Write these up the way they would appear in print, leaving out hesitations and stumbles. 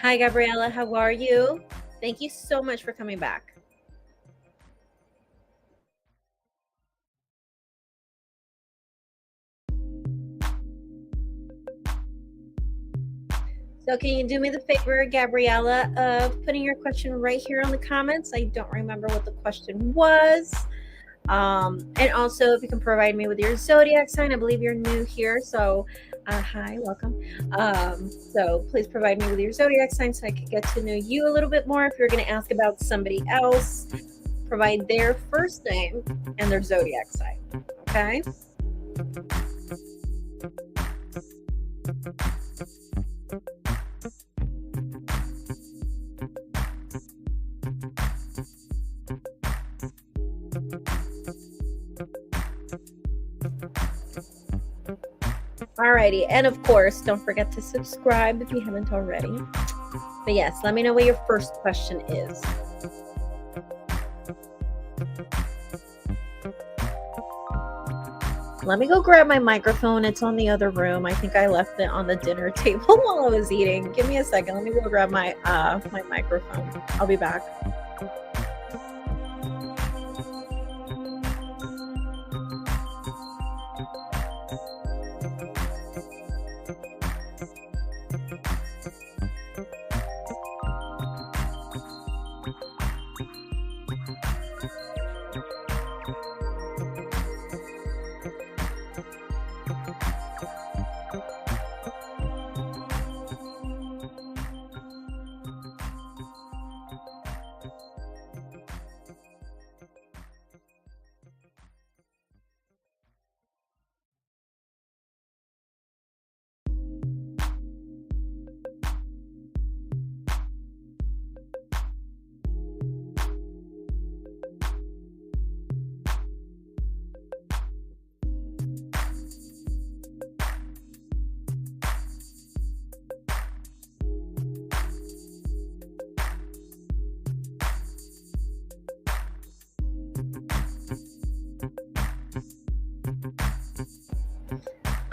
Hi, Gabriella. How are you? Thank you so much for coming back. So can you do me the favor, Gabriella, of putting your question right here on the comments? I don't remember what the question was. And also, if you can provide me with your zodiac sign. I believe you're new here, so hi, welcome. So please provide me with your zodiac sign so I can get to know you a little bit more. If you're going to ask about somebody else, provide their first name and their zodiac sign. Okay. Alrighty, and of course, don't forget to subscribe if you haven't already. But yes, let me know what your first question is. Let me go grab my microphone. It's on the other room. I think I left it on the dinner table while I was eating. Give me a second. Let me go grab my my microphone. I'll be back.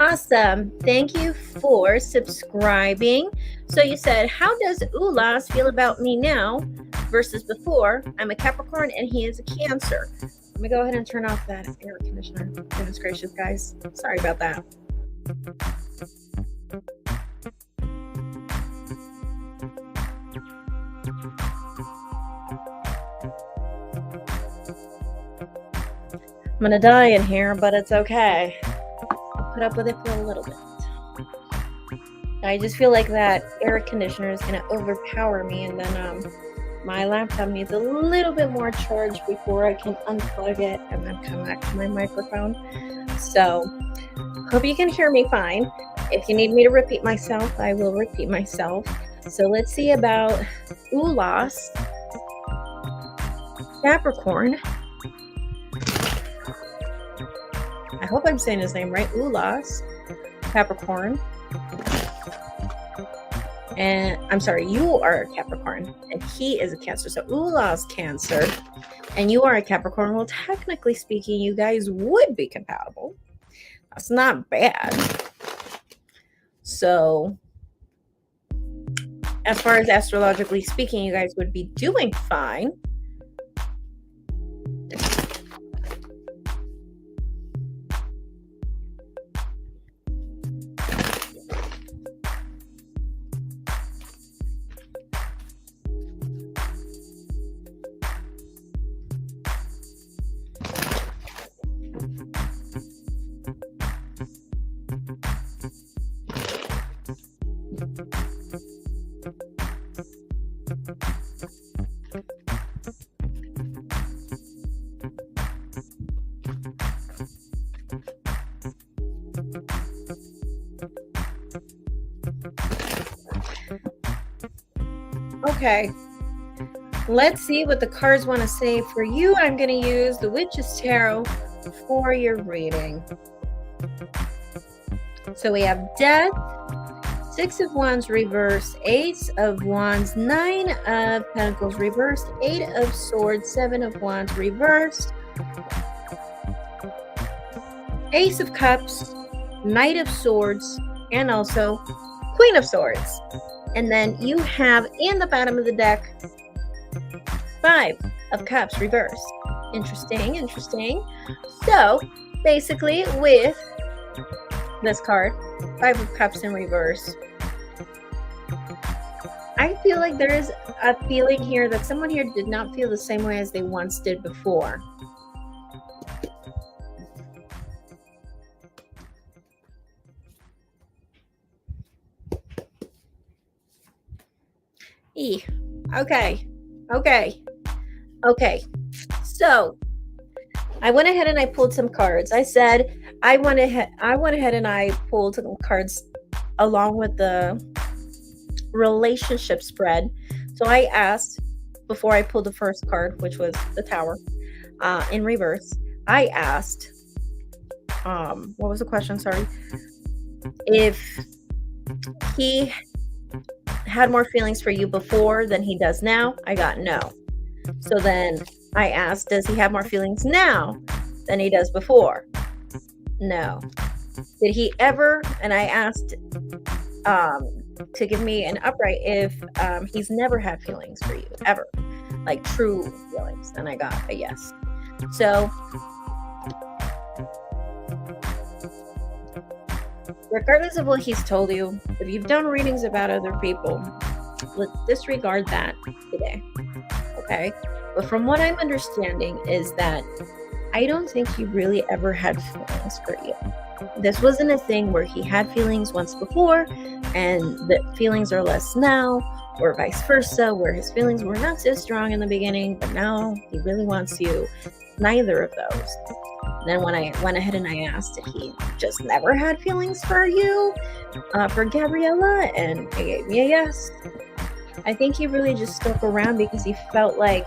Awesome. Thank you for subscribing. So you said, how does Ulas feel about me now versus before? I'm a Capricorn and he is a Cancer. Let me go ahead and turn off that air conditioner. Goodness gracious, guys. Sorry about that. I'm going to die in here, but it's okay. Put up with it for a little bit. I just feel like that air conditioner is going to overpower me, and then my laptop needs a little bit more charge before I can unplug it and then come back to my microphone. So hope you can hear me fine. If you need me to repeat myself, I will repeat myself. So let's see about Ulas Capricorn. I hope I'm saying his name right. Ulas Capricorn. And I'm sorry, you are a Capricorn and he is a Cancer. So Ulas Cancer and you are a Capricorn. Well, technically speaking, you guys would be compatible. That's not bad. So as far as astrologically speaking, you guys would be doing fine. Okay, let's see what the cards want to say for you. I'm going to use the Witch's Tarot for your reading. So we have Death, Six of Wands reversed, Ace of Wands, Nine of Pentacles reversed, Eight of Swords, Seven of Wands reversed, Ace of Cups, Knight of Swords, and also Queen of Swords. And then you have in the bottom of the deck 5 of Cups reversed. Interesting, interesting. So basically with this card, 5 of Cups in reverse, I feel like there is a feeling here that someone here did not feel the same way as they once did before. Okay. So I went ahead and I pulled some cards. I said I went ahead and I pulled some cards along with the relationship spread. So I asked, before I pulled the first card, which was the Tower, in reverse, I asked, what was the question? Sorry. If he had more feelings for you before than he does now, I got no. So then I asked, does he have more feelings now than he does before? No. Did he ever, and I asked to give me an upright if he's never had feelings for you, ever, like true feelings, and I got a yes. So regardless of what he's told you, if you've done readings about other people, let's disregard that today, okay? But from what I'm understanding is that I don't think he really ever had feelings for you. This wasn't a thing where he had feelings once before and the feelings are less now, or vice versa, where his feelings were not so strong in the beginning, but now he really wants you. Neither of those. Then when I went ahead and I asked if he just never had feelings for you, for Gabriella, and he gave me a yes. I think he really just stuck around because he felt like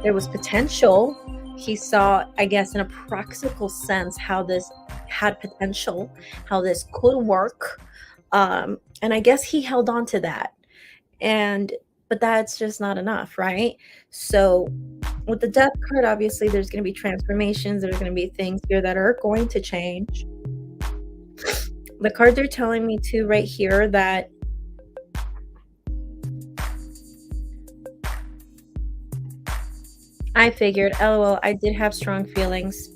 there was potential. He saw, I guess, in a practical sense, how this had potential, how this could work. And I guess he held on to that. But that's just not enough, right? So with the Death card, obviously, there's going to be transformations. There's going to be things here that are going to change. The cards are telling me, too, right here, that I figured, LOL, I did have strong feelings.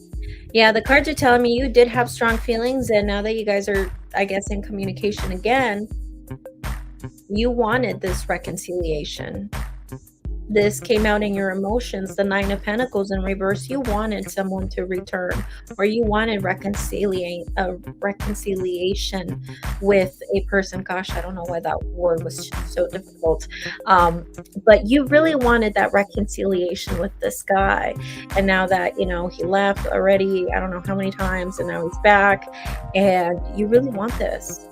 Yeah, the cards are telling me you did have strong feelings, and now that you guys are, I guess, in communication again, you wanted this reconciliation. This came out in your emotions. The 9 of Pentacles in reverse, you wanted someone to return, or you wanted reconciliation with a person. Gosh, I don't know why that word was so difficult. But you really wanted that reconciliation with this guy. And now that, he left already, I don't know how many times, and now he's back, and you really want this.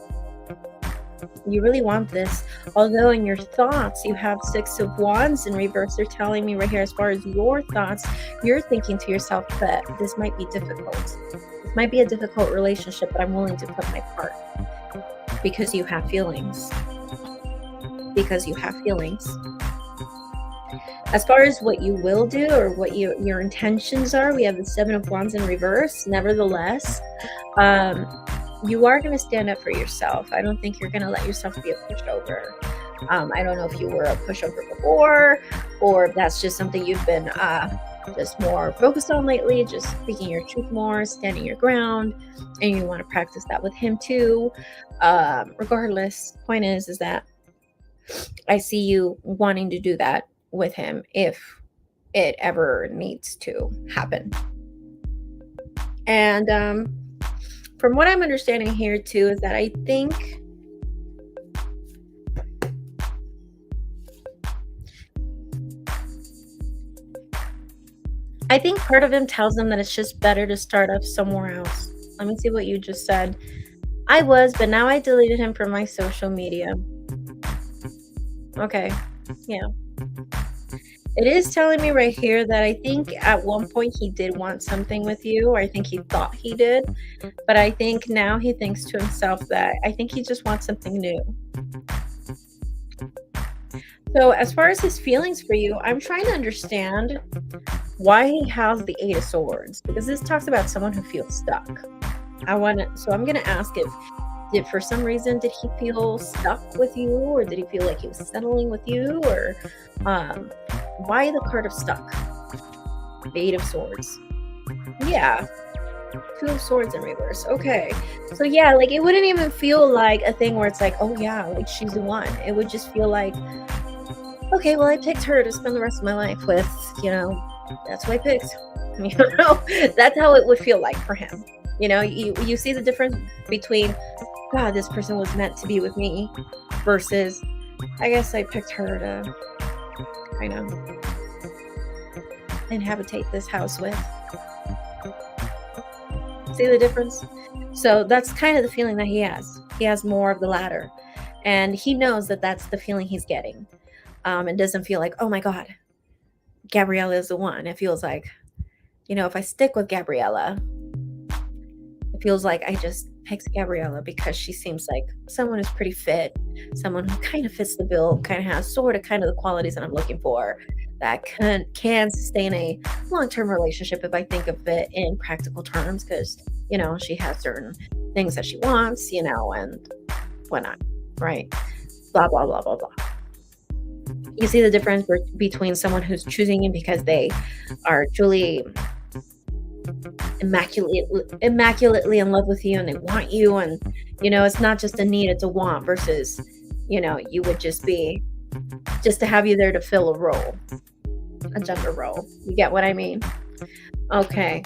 You really want this. Although in your thoughts you have 6 of Wands in reverse, they're telling me right here, as far as your thoughts, you're thinking to yourself that this might be difficult. This might be a difficult relationship, but I'm willing to put my part because you have feelings. Because you have feelings. As far as what you will do or what your intentions are, we have the 7 of Wands in reverse. Nevertheless, you are going to stand up for yourself. I don't think you're going to let yourself be a pushover. I don't know if you were a pushover before, or if that's just something you've been just more focused on lately, just speaking your truth more, standing your ground, and you want to practice that with him too. Regardless, point is that I see you wanting to do that with him if it ever needs to happen. And from what I'm understanding here too is that I think part of him tells him that it's just better to start off somewhere else. Let me see what you just said. But now I deleted him from my social media. Okay, yeah. It is telling me right here that I think at one point he did want something with you, or I think he thought he did, but I think now he thinks to himself that I think he just wants something new. So as far as his feelings for you, I'm trying to understand why he has the 8 of Swords, because this talks about someone who feels stuck. So I'm going to ask if Did for some reason did he feel stuck with you, or did he feel like he was settling with you, or um, why the card of stuck? The Eight of Swords. Yeah, Two of Swords in reverse. Okay. So yeah, like it wouldn't even feel like a thing where it's like, oh yeah, like she's the one. It would just feel like, okay, well I picked her to spend the rest of my life with, that's what I picked. That's how it would feel like for him. You see the difference between, God, this person was meant to be with me, versus, I guess I picked her to kind of inhabitate this house with. See the difference? So that's kind of the feeling that he has. He has more of the latter. And he knows that that's the feeling he's getting. It doesn't feel like, oh my God, Gabriella is the one. It feels like, if I stick with Gabriella, it feels like I just picked Gabriella because she seems like someone who's pretty fit, someone who kind of fits the bill, kind of has kind of the qualities that I'm looking for, that can sustain a long-term relationship if I think of it in practical terms, because, she has certain things that she wants, and whatnot, right? Blah, blah, blah, blah, blah. You see the difference between someone who's choosing you because they are truly immaculately in love with you and they want you, and it's not just a need, it's a want, versus you would just be to have you there to fill a role, a gender role. You get what I mean? Okay.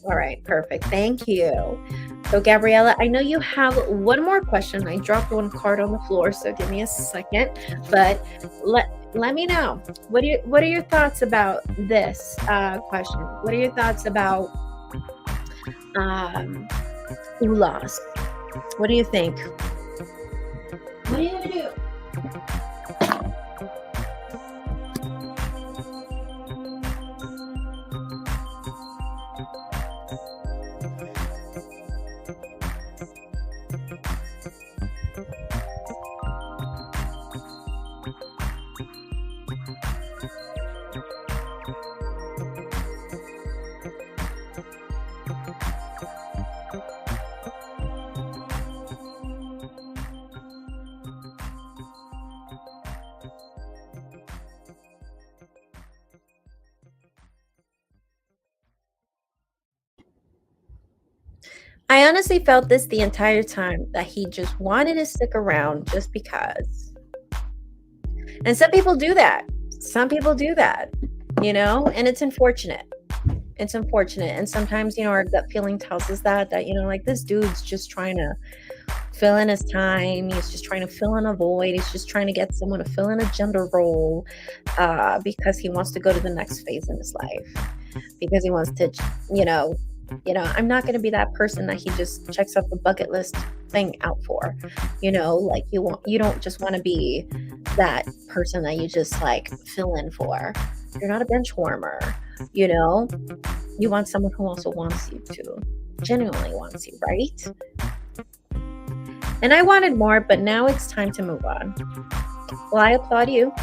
All right, perfect. Thank you. So Gabriella, I know you have one more question. I dropped one card on the floor, so give me a second, but let me know. What are your thoughts about this question? What are your thoughts about Ulas? What do you think? What are you gonna do? I honestly felt this the entire time, that he just wanted to stick around just because. And some people do that. And it's unfortunate. It's unfortunate. And sometimes, our gut feeling tells us that, like, this dude's just trying to fill in his time. He's just trying to fill in a void. He's just trying to get someone to fill in a gender role, because he wants to go to the next phase in his life. Because he wants to, I'm not going to be that person that he just checks off the bucket list thing out for, like you don't just want to be that person that you just like fill in for. You're not a bench warmer, you want someone who also wants you, to genuinely wants you, right? And I wanted more, but now it's time to move on. Well, I applaud you,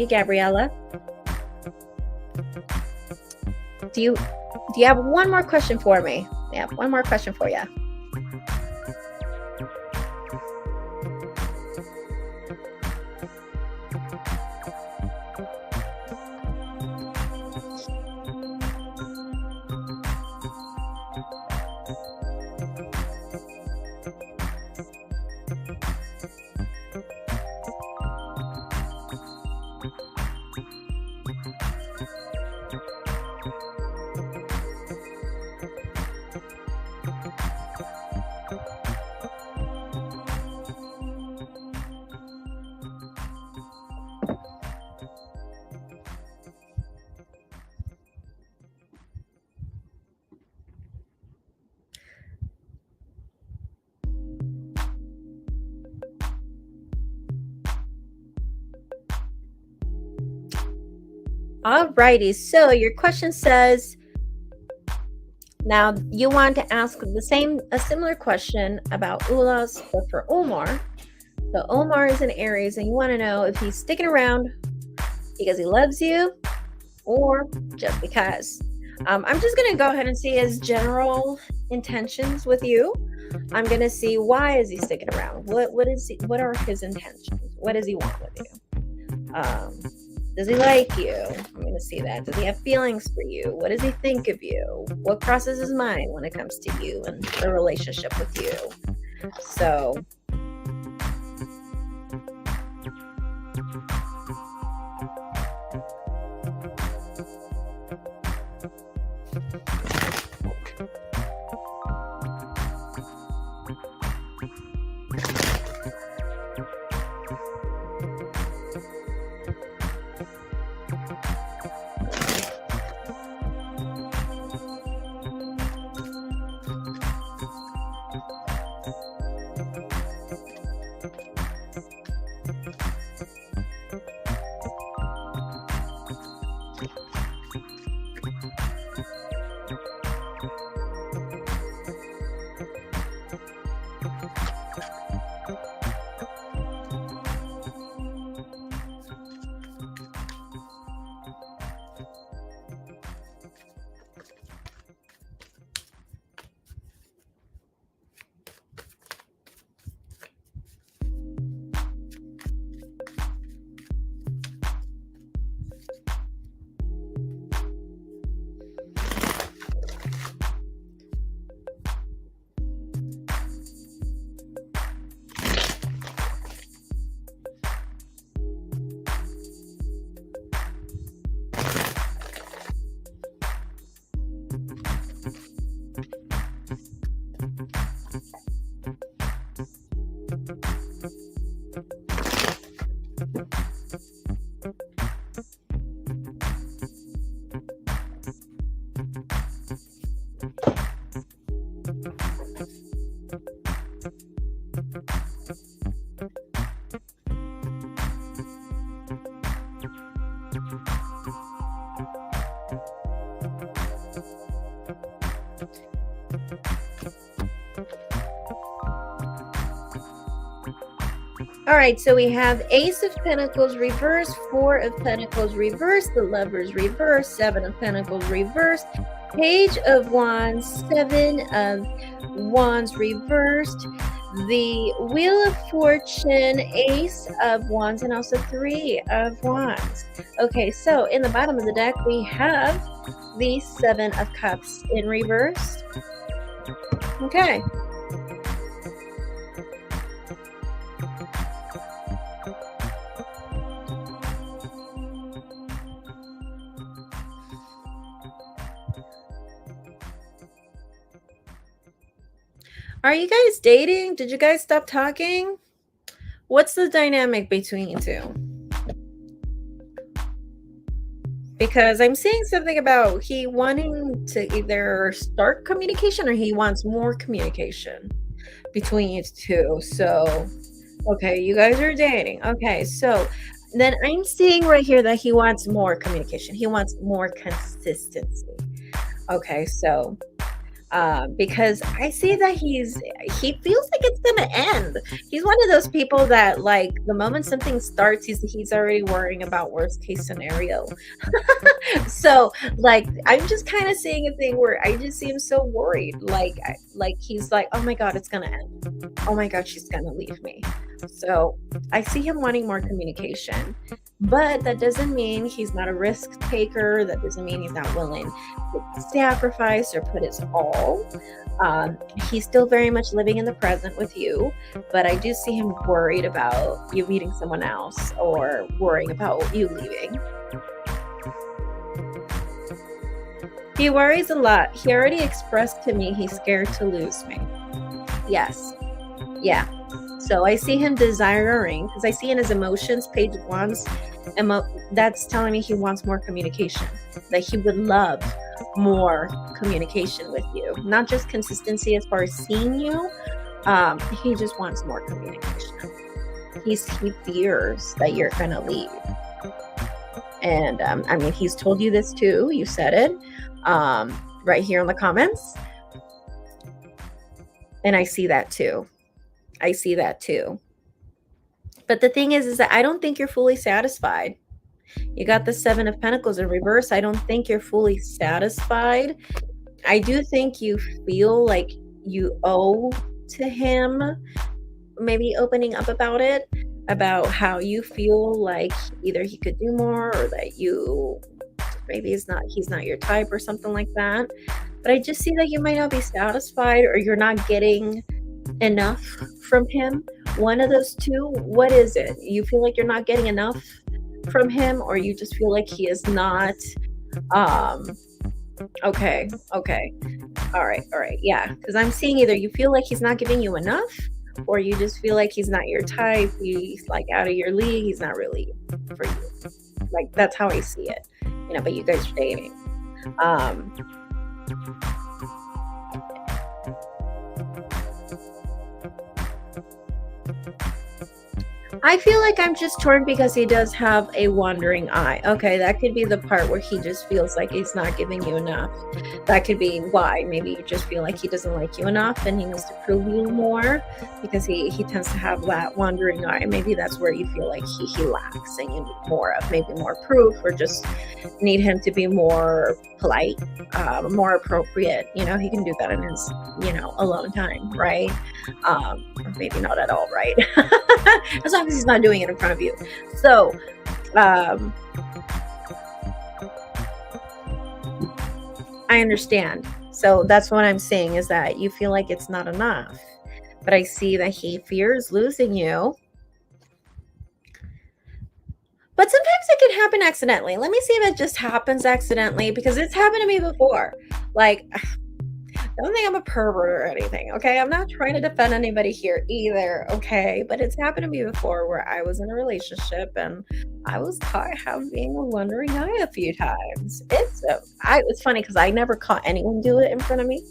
Gabriella. Do you have one more question for me? Yeah, one more question for you. Alrighty, so your question says, now you want to ask a similar question about Ulas, but for Omar. So Omar is an Aries, and you want to know if he's sticking around because he loves you, or just because. I'm just going to go ahead and see his general intentions with you. I'm gonna see, why is he sticking around? What are his intentions? What does he want with you? Does he like you? I'm gonna see that. Does he have feelings for you? What does he think of you? What crosses his mind when it comes to you and the relationship with you? So all right, so we have Ace of Pentacles reversed, Four of Pentacles reversed, the Lovers reversed, Seven of Pentacles reversed, Page of Wands, Seven of Wands reversed, the Wheel of Fortune, Ace of Wands, and also Three of Wands. Okay, so in the bottom of the deck, we have the Seven of Cups in reverse. Okay. Are you guys dating? Did you guys stop talking? What's the dynamic between you two? Because I'm seeing something about he wanting to either start communication or he wants more communication between you two. So, okay, you guys are dating. Okay, so then I'm seeing right here that he wants more communication. He wants more consistency. Okay, so because I see that he feels like it's gonna end. He's one of those people that, like, the moment something starts, he's already worrying about worst case scenario. So, like, I'm just kind of seeing a thing where I just see him so worried, like he's like, oh my god, it's gonna end. Oh my god, she's gonna leave me. So I see him wanting more communication, but that doesn't mean he's not a risk taker. That doesn't mean he's not willing to sacrifice or put his all. He's still very much living in the present with you, but I do see him worried about you meeting someone else or worrying about you leaving. He worries a lot. He already expressed to me he's scared to lose me. Yes. Yeah. So I see him desiring, because I see in his emotions, Page of Wands, that's telling me he wants more communication, that he would love more communication with you, not just consistency as far as seeing you. He just wants more communication. He fears that you're gonna leave, and I mean, he's told you this too. You said it right here in the comments, and I see that too. I see that too. But the thing is that I don't think you're fully satisfied. You got the Seven of Pentacles in reverse. I don't think you're fully satisfied. I do think you feel like you owe to him, maybe opening up about it, about how you feel like either he could do more or that you maybe he's not your type or something like that. But I just see that you might not be satisfied or you're not getting enough from him. One of those two. What is it? You feel like you're not getting enough from him, or you just feel like he is not um okay, okay. All right, all right. Yeah, because I'm seeing either you feel like he's not giving you enough, or you just feel like he's not your type. He's like out of your league. He's not really for you. Like that's how I see it. But you guys are dating. Um, I feel like I'm just torn because he does have a wandering eye. Okay, that could be the part where he just feels like he's not giving you enough. That could be why. Maybe you just feel like he doesn't like you enough and he needs to prove you more because he tends to have that wandering eye. Maybe that's where you feel like he lacks and you need more of, maybe more proof, or just need him to be more polite, more appropriate. He can do that in his, alone time, right? Or maybe not at all, right? As long as he's not doing it in front of you. So, I understand. So that's what I'm saying, is that you feel like it's not enough. But I see that he fears losing you. But sometimes it can happen accidentally. Let me see if it just happens accidentally, because it's happened to me before. Like, I don't think I'm a pervert or anything, okay? I'm not trying to defend anybody here either, okay? But it's happened to me before where I was in a relationship and I was caught having a wandering eye a few times. It's funny because I never caught anyone do it in front of me.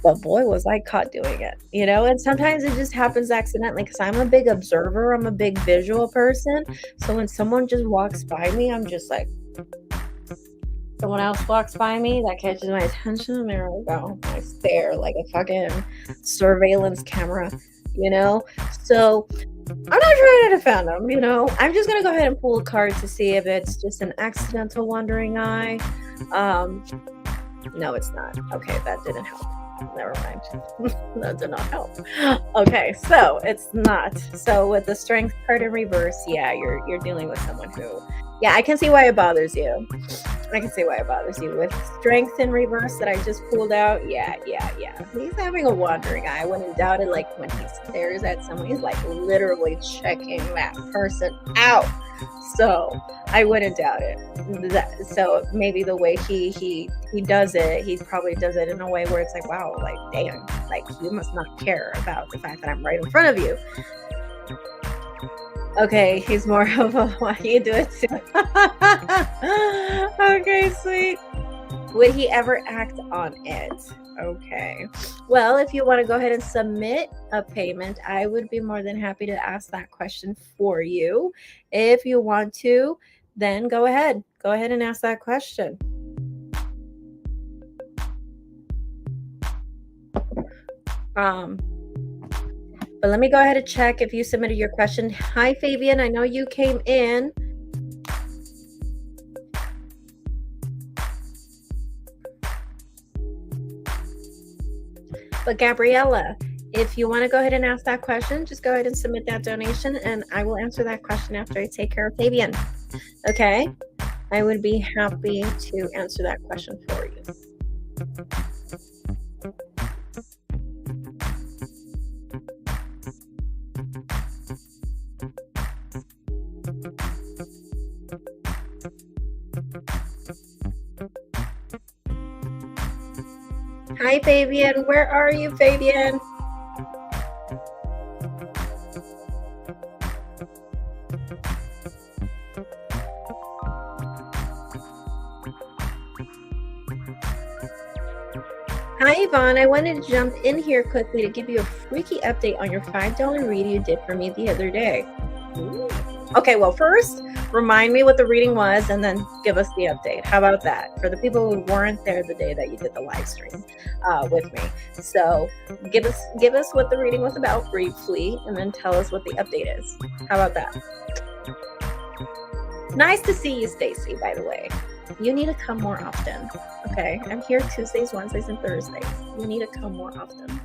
But boy, was I caught doing it, and sometimes it just happens accidentally because I'm a big observer. I'm a big visual person. So when someone just walks by me, I'm just like, someone else walks by me, that catches my attention, and there we go. I stare like a fucking surveillance camera, So I'm not trying to defend them, I'm just going to go ahead and pull a card to see if it's just an accidental wandering eye. No, it's not. Okay, that didn't help. Never mind. That did not help. Okay, so it's not. So with the Strength card in reverse, yeah, you're dealing with someone who, yeah, I can see why it bothers you. With Strength in reverse that I just pulled out, yeah. He's having a wandering eye. I wouldn't doubt it. Like when he stares at someone, he's like literally checking that person out. So I wouldn't doubt it. So maybe the way he does it, he probably does it in a way where it's like, wow, like damn, like you must not care about the fact that I'm right in front of you. Okay, he's more of a why you do it too. Okay, sweet. Would he ever act on it? Okay. Well, if you want to go ahead and submit a payment, I would be more than happy to ask that question for you. If you want to, then go ahead. Go ahead and ask that question. But let me go ahead and check if you submitted your question. Hi, Fabian. I know you came in. But Gabriella, if you want to go ahead and ask that question, just go ahead and submit that donation, and I will answer that question after I take care of Fabian. Okay? I would be happy to answer that question for you. Hi, Fabian. Where are you, Fabian? Hi, Yvonne. I wanted to jump in here quickly to give you a freaky update on your $5 reading you did for me the other day. Ooh. Okay, well, first, remind me what the reading was and then give us the update. How about that? For the people who weren't there the day that you did the live stream with me. So give us what the reading was about briefly and then tell us what the update is. How about that? Nice to see you, Stacy, by the way. You need to come more often. Okay, I'm here Tuesdays, Wednesdays, and Thursdays. You need to come more often.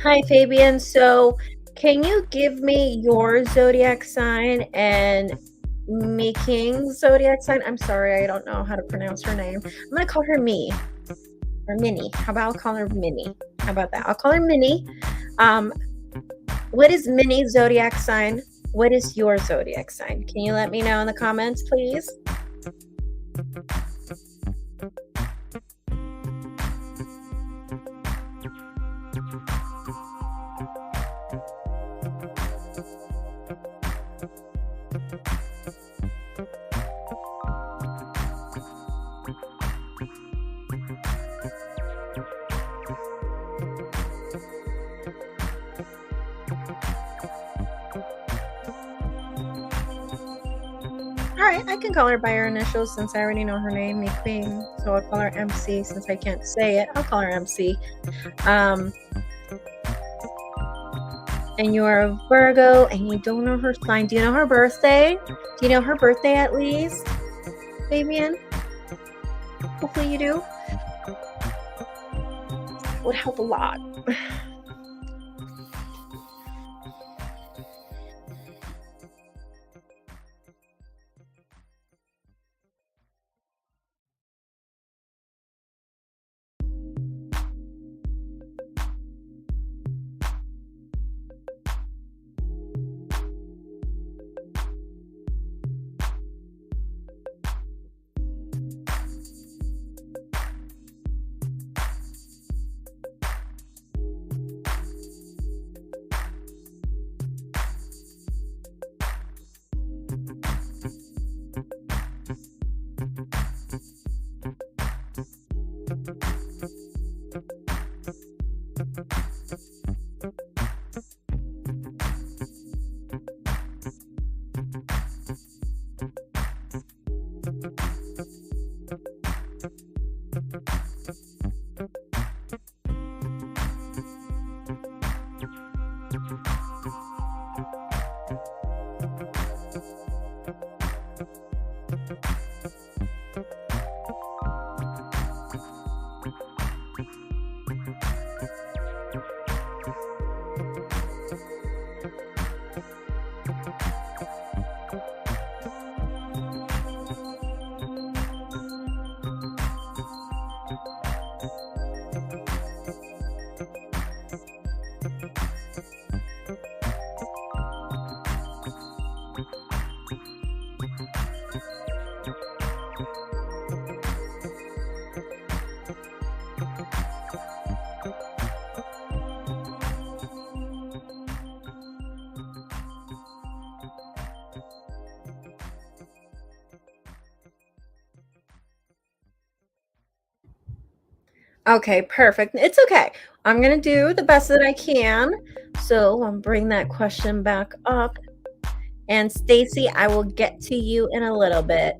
Hi, Fabian. So, can you give me your zodiac sign and me King's zodiac sign? I'm sorry, I don't know how to pronounce her name. I'm gonna call her Me or Minnie. How about I'll call her Minnie? How about that? I'll call her Minnie. What is Minnie's zodiac sign? What is your zodiac sign? Can you let me know in the comments, please? Alright, I can call her by her initials since I already know her name, Me Queen. So I'll call her MC since I can't say it. I'll call her MC. And you're a Virgo and you don't know her sign. Do you know her birthday? Do you know her birthday at least, Fabian? Hopefully you do. That would help a lot. Okay, perfect. It's okay. I'm going to do the best that I can. So I'm bring that question back up. And Stacy, I will get to you in a little bit.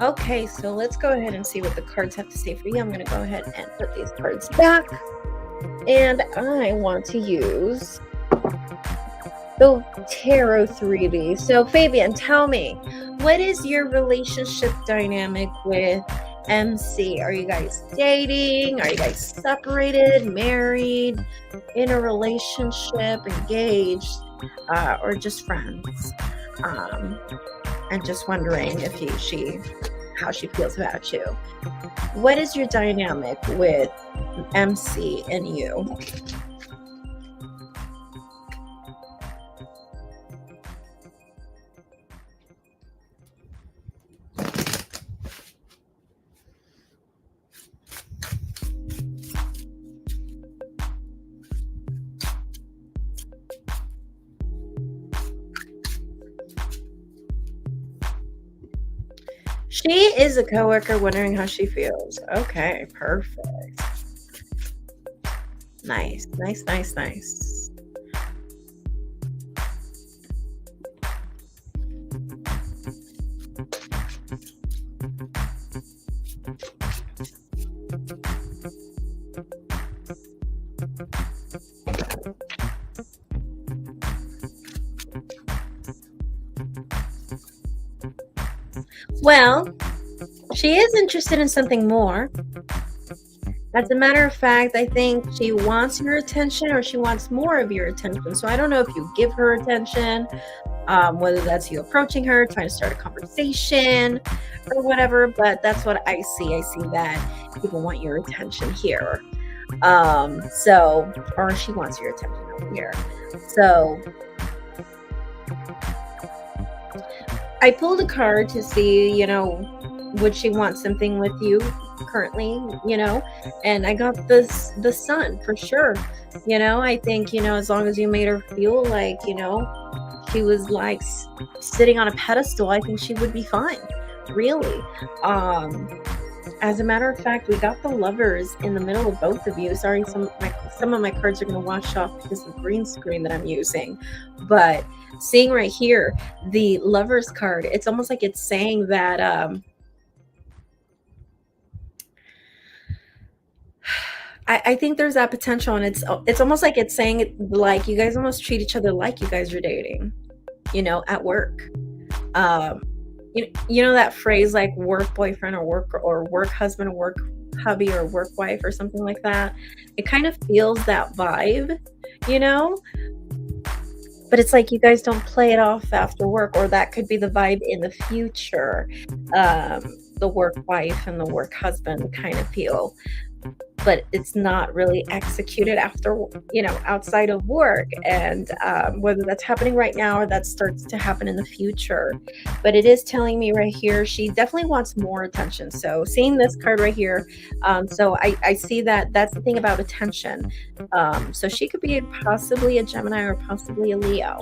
Okay, so let's go ahead and see what the cards have to say for you. I'm going to go ahead and put these cards back. And I want to use the Tarot 3D. So, Fabian, tell me, what is your relationship dynamic with MC? Are you guys dating? Are you guys separated, married, in a relationship, engaged, or just friends? And just wondering if how she feels about you. What is your dynamic with MC and you? She is a coworker wondering how she feels. Okay, perfect. Nice, nice, nice, nice. Well, she is interested in something more. As a matter of fact, I think she wants your attention or she wants more of your attention. So I don't know if you give her attention, whether that's you approaching her, trying to start a conversation or whatever, but that's what I see. I see that people want your attention here. Or she wants your attention over here. So I pulled a card to see, would she want something with you currently, and I got the sun for sure. I think, as long as you made her feel like, she was like sitting on a pedestal, I think she would be fine, really. As a matter of fact, we got the Lovers in the middle of both of you. Sorry, some of my cards are going to wash off because of the green screen that I'm using. But seeing right here, the Lovers card, it's almost like it's saying that I think there's that potential, and it's almost like it's saying like you guys almost treat each other like you guys are dating, at work. That phrase like work boyfriend or work husband or work hubby or work wife or something like that. It kind of feels that vibe, but it's like you guys don't play it off after work, or that could be the vibe in the future. The work wife and the work husband kind of feel, but it's not really executed after, outside of work, and whether that's happening right now or that starts to happen in the future. But it is telling me right here, she definitely wants more attention. So seeing this card right here, so I see that that's the thing about attention. So she could be possibly a Gemini or possibly a Leo.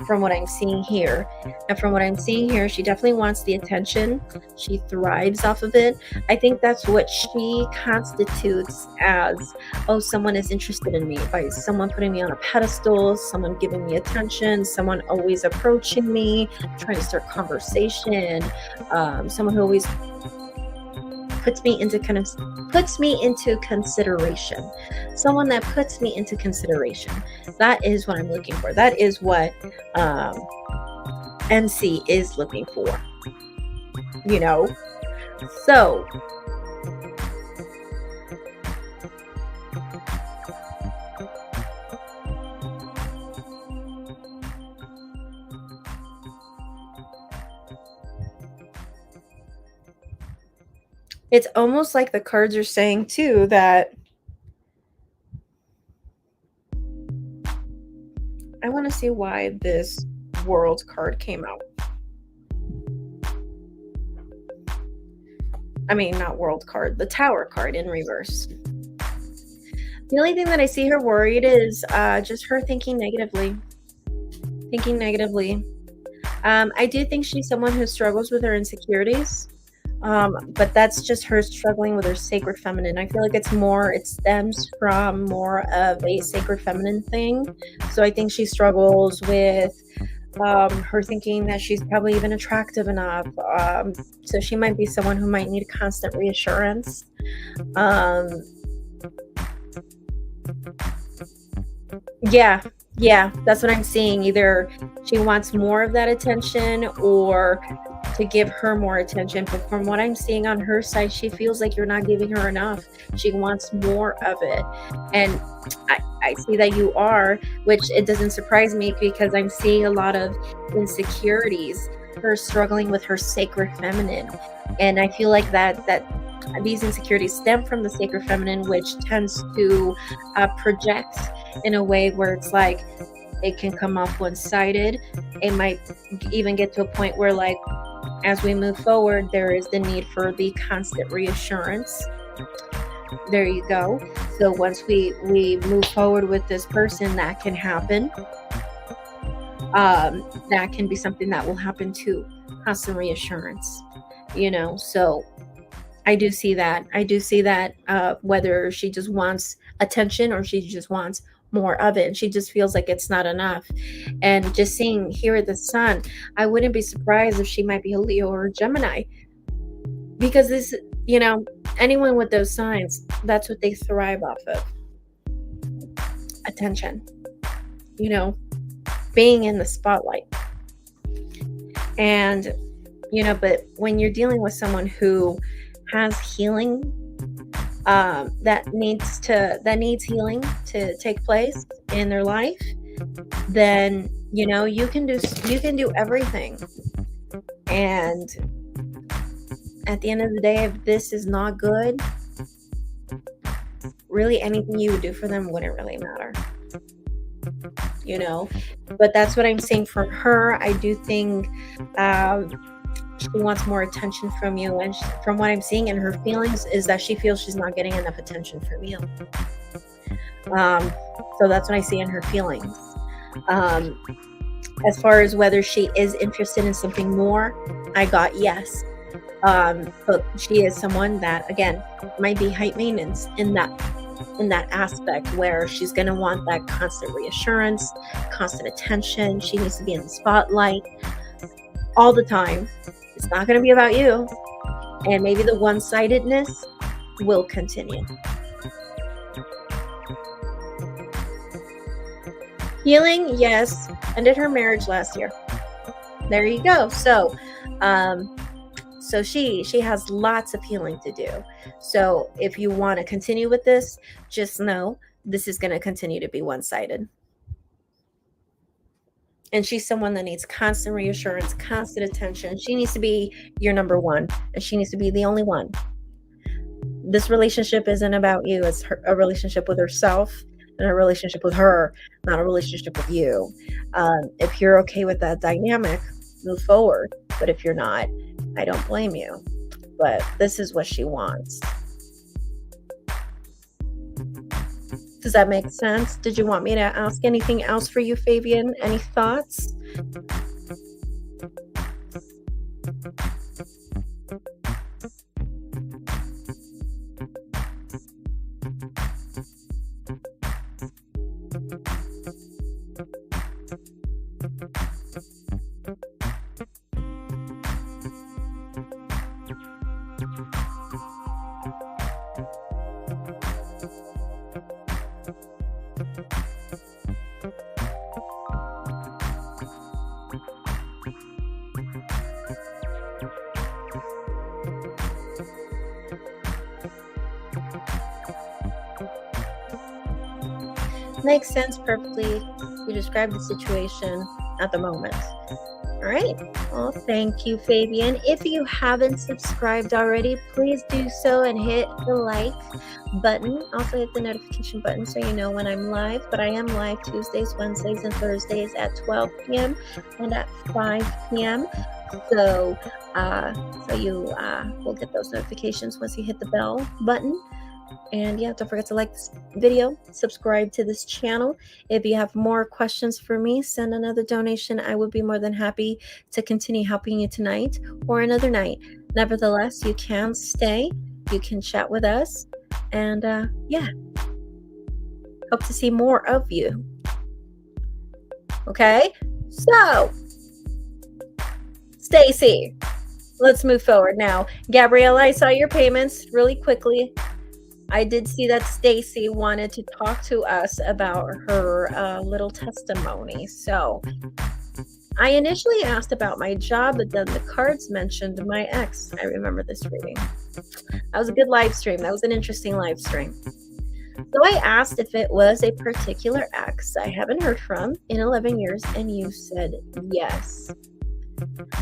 From what I'm seeing here. And from what I'm seeing here, she definitely wants the attention. She thrives off of it. I think that's what she constitutes as, someone is interested in me, by someone putting me on a pedestal, someone giving me attention, someone always approaching me, trying to start conversation, someone who always puts me into consideration. Someone that puts me into consideration. That is what I'm looking for. That is what MC is looking for. So it's almost like the cards are saying too that I want to see why this World card came out. I mean, not World card, the Tower card in reverse. The only thing that I see her worried is just her thinking negatively. I do think she's someone who struggles with her insecurities. But that's just her struggling with her sacred feminine. I feel like it stems from more of a sacred feminine thing. So I think she struggles with her thinking that she's probably even attractive enough. So she might be someone who might need constant reassurance. Yeah, Yeah, that's what I'm seeing. Either she wants more of that attention or to give her more attention. But from what I'm seeing on her side, she feels like you're not giving her enough. She wants more of it. And I see that you are, which it doesn't surprise me because I'm seeing a lot of insecurities, her struggling with her sacred feminine. And I feel like that these insecurities stem from the sacred feminine, which tends to project in a way where it's like it can come off one-sided. It might even get to a point where, like, as we move forward, there is the need for the constant reassurance. There you go. So once we move forward with this person, that can happen. That can be something that will happen too. Constant reassurance, so I do see that. Whether she just wants attention or she just wants more of it, and she just feels like it's not enough. And just seeing here the sun, I wouldn't be surprised if she might be a Leo or a Gemini, because this, anyone with those signs, that's what they thrive off of. Attention, being in the spotlight. And, but when you're dealing with someone who has healing, that needs healing to take place in their life, then you can do everything. And at the end of the day, if this is not good, really anything you would do for them wouldn't really matter. But that's what I'm seeing from her. I do think she wants more attention from you, and from what I'm seeing in her feelings is that she feels she's not getting enough attention from you. So that's what I see in her feelings. As far as whether she is interested in something more, I got yes. But she is someone that, again, might be high maintenance in that aspect, where she's going to want that constant reassurance, constant attention. She needs to be in the spotlight all the time. It's not going to be about you. And maybe the one-sidedness will continue. Healing, yes. Ended her marriage last year. There you go. So she has lots of healing to do. So if you want to continue with this, just know this is going to continue to be one-sided. And she's someone that needs constant reassurance, constant attention. She needs to be your number one, and she needs to be the only one. This relationship isn't about you. It's a relationship with herself and a relationship with her, not a relationship with you. If you're okay with that dynamic, move forward. But if you're not, I don't blame you. But this is what she wants. Does that make sense? Did you want me to ask anything else for you, Fabian? Any thoughts? Makes sense perfectly. You described the situation at the moment. All right. Well, thank you, Fabian. If you haven't subscribed already, please do so and hit the like button. Also hit the notification button so you know when I'm live. But I am live Tuesdays, Wednesdays, and Thursdays at 12 p.m. and at 5 p.m. So you will get those notifications once you hit the bell button. And yeah, don't forget to like this video, subscribe to this channel. If you have more questions for me, send another donation. I would be more than happy to continue helping you tonight or another night. Nevertheless, you can stay, you can chat with us, and yeah, hope to see more of you. Okay, so Stacy, let's move forward now. Gabrielle, I saw your payments really quickly. I did see that Stacy wanted to talk to us about her little testimony. So I initially asked about my job, but then the cards mentioned my ex. I remember this reading. That was a good live stream. That was an interesting live stream. So I asked if it was a particular ex I haven't heard from in 11 years, and you said yes.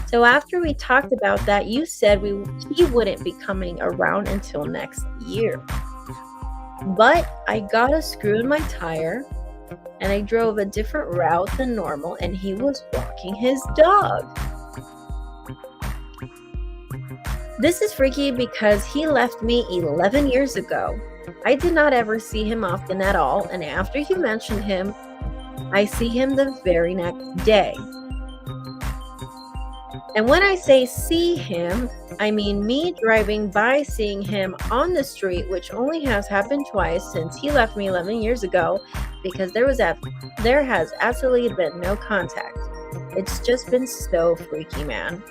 So after we talked about that, you said he wouldn't be coming around until next year. But I got a screw in my tire, and I drove a different route than normal, and he was walking his dog. This is freaky because he left me 11 years ago. I did not ever see him often at all, and after you mentioned him, I see him the very next day. And when I say see him, I mean me driving by seeing him on the street, which only has happened twice since he left me 11 years ago, because there has absolutely been no contact. It's just been so freaky, man.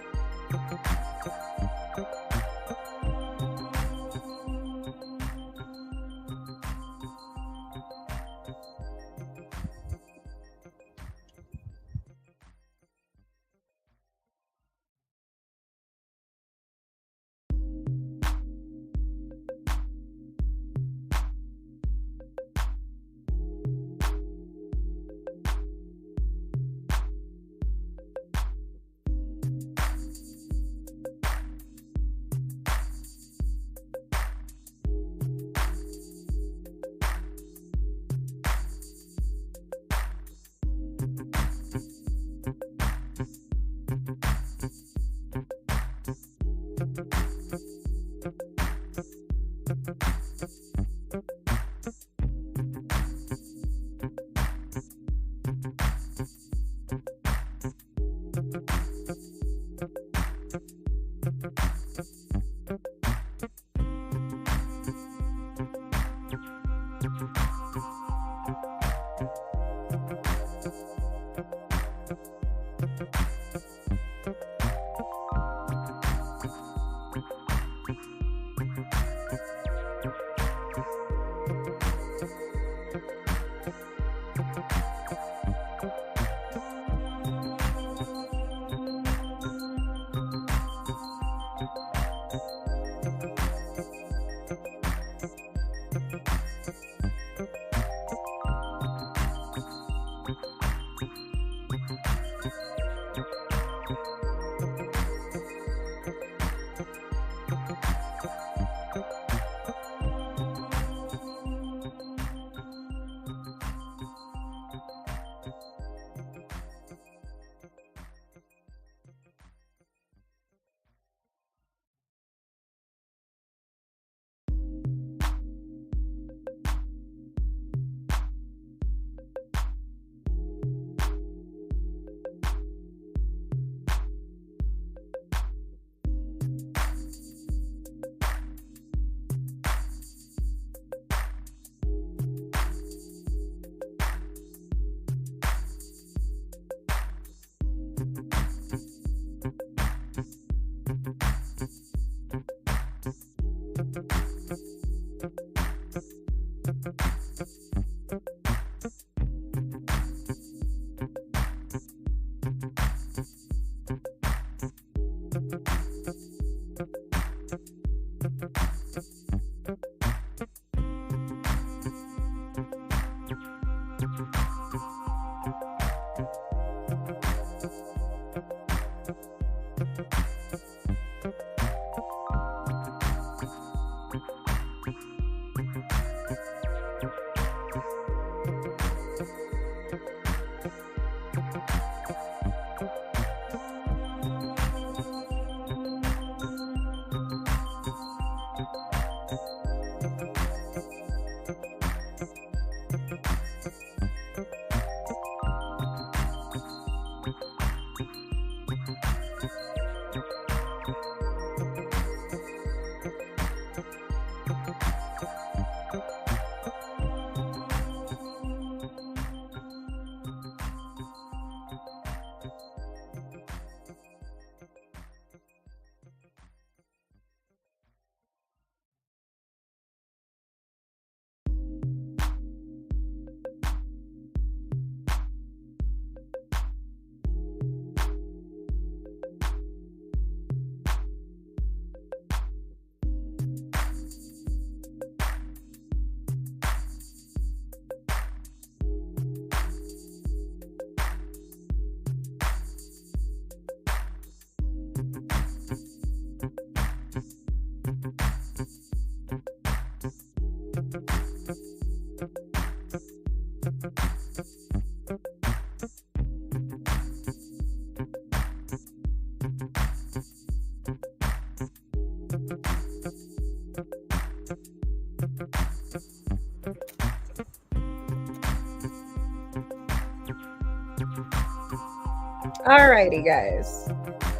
Alrighty, guys.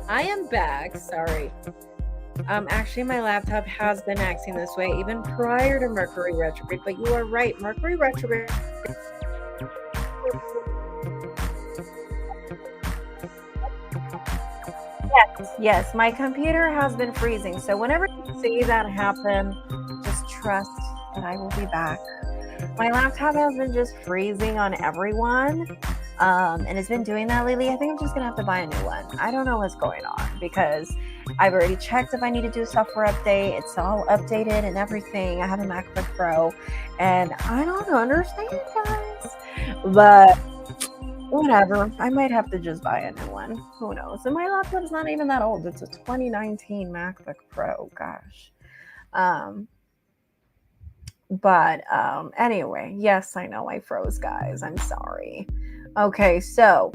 I am back. Sorry. Actually, my laptop has been acting this way even prior to Mercury retrograde, but you are right. Mercury retrograde. Yes, my computer has been freezing. So whenever you see that happen, just trust that I will be back. My laptop has been just freezing on everyone. And it's been doing that lately. I think I'm just gonna have to buy a new one. I don't know what's going on because I've already checked if I need to do a software update. It's all updated and everything. I have a MacBook Pro and I don't understand, guys. But whatever. I might have to just buy a new one. Who knows? And my laptop's not even that old. It's a 2019 MacBook Pro. Gosh. But anyway, yes, I know I froze, guys. I'm sorry. Okay, so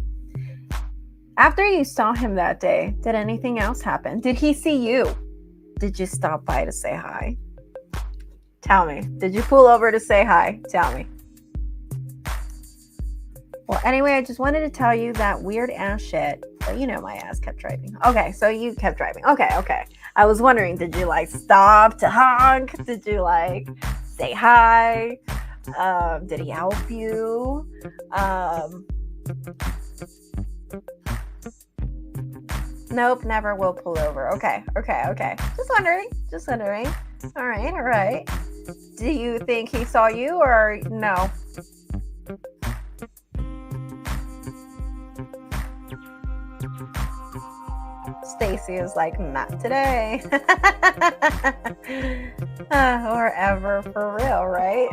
after you saw him that day, did anything else happen? Did he see you? Did you stop by to say hi? Tell me. Did you pull over to say hi? Tell me. Well, anyway, I just wanted to tell you that weird ass shit. But you know my ass kept driving. Okay, so you kept driving. Okay. I was wondering, did you like stop to honk? Did you like say hi? Did he help you? Nope, never will pull over. Okay. Just wondering. All right. Do you think he saw you or no? Stacy is like, not today. Or ever, for real, right?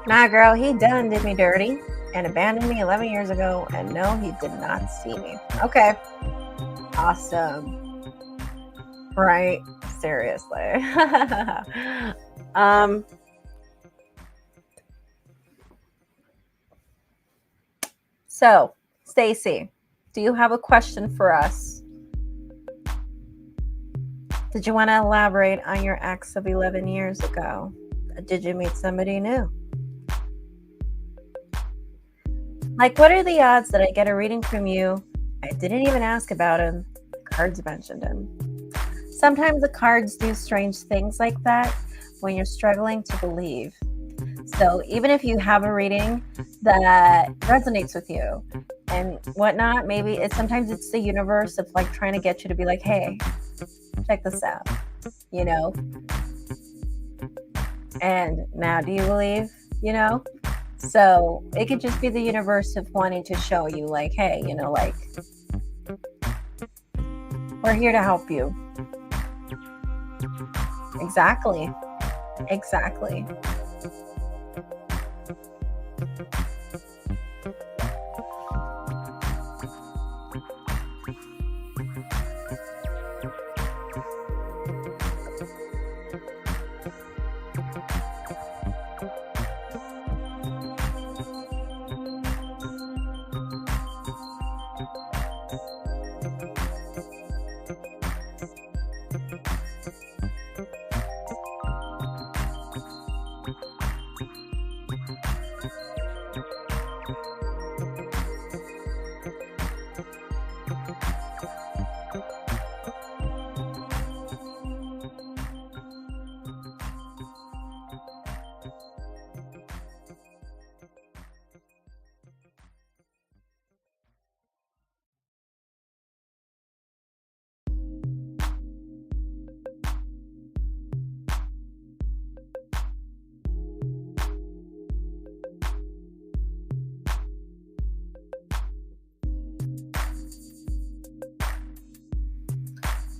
Nah, girl, he done did me dirty and abandoned me 11 years ago, and no, he did not see me. Okay. Awesome. Right? Seriously. So, Stacy, do you have a question for us? Did you want to elaborate on your ex of 11 years ago? Did you meet somebody new? Like, what are the odds that I get a reading from you? I didn't even ask about him. The cards mentioned him. Sometimes the cards do strange things like that when you're struggling to believe. So even if you have a reading that resonates with you and whatnot, maybe sometimes it's the universe of like trying to get you to be like, hey, check this out, you know? And now do you believe, you know? So it could just be the universe of wanting to show you like, hey, you know, like, we're here to help you. Exactly.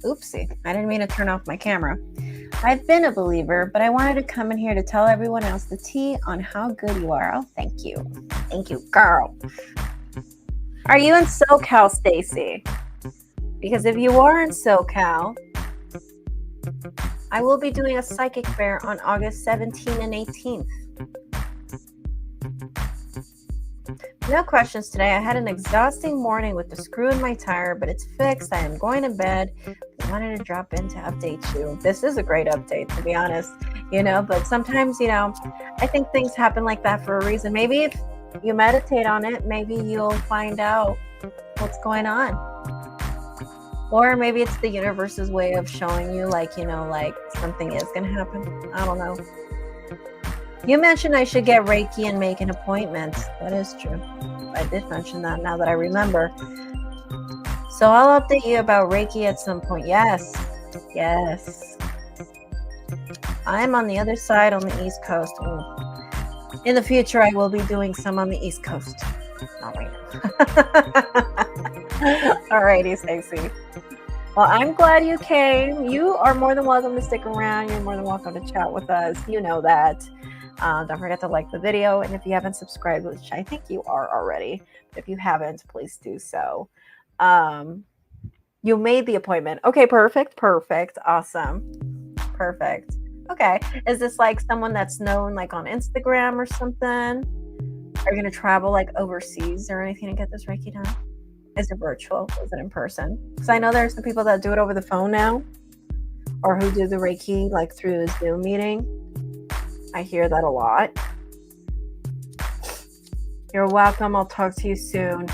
Oopsie, I didn't mean to turn off my camera. I've been a believer, but I wanted to come in here to tell everyone else the tea on how good you are. Oh, thank you. Thank you, girl. Are you in SoCal, Stacy? Because if you are in SoCal, I will be doing a psychic fair on August 17th and 18th. No questions today. I had an exhausting morning with the screw in my tire, but it's fixed. I am going to bed. I wanted to drop in to update you. This is a great update, to be honest, but sometimes, I think things happen like that for a reason. Maybe if you meditate on it, maybe you'll find out what's going on. Or maybe it's the universe's way of showing you, like something is going to happen. I don't know. You mentioned I should get Reiki and make an appointment. That is true. I did mention that now that I remember. So I'll update you about Reiki at some point. Yes. I'm on the other side on the East Coast. In the future, I will be doing some on the East Coast. Not right now. Alrighty, Stacey. Well, I'm glad you came. You are more than welcome to stick around. You're more than welcome to chat with us. You know that. Don't forget to like the video. And if you haven't subscribed, which I think you are already, if you haven't, please do so. You made the appointment. Okay, perfect. Awesome. Perfect. Okay. Is this like someone that's known like on Instagram or something? Are you going to travel like overseas or anything to get this Reiki done? Is it virtual? Is it in person? Because I know there's some people that do it over the phone now, or who do the Reiki like through a Zoom meeting. I hear that a lot. You're welcome. I'll talk to you soon.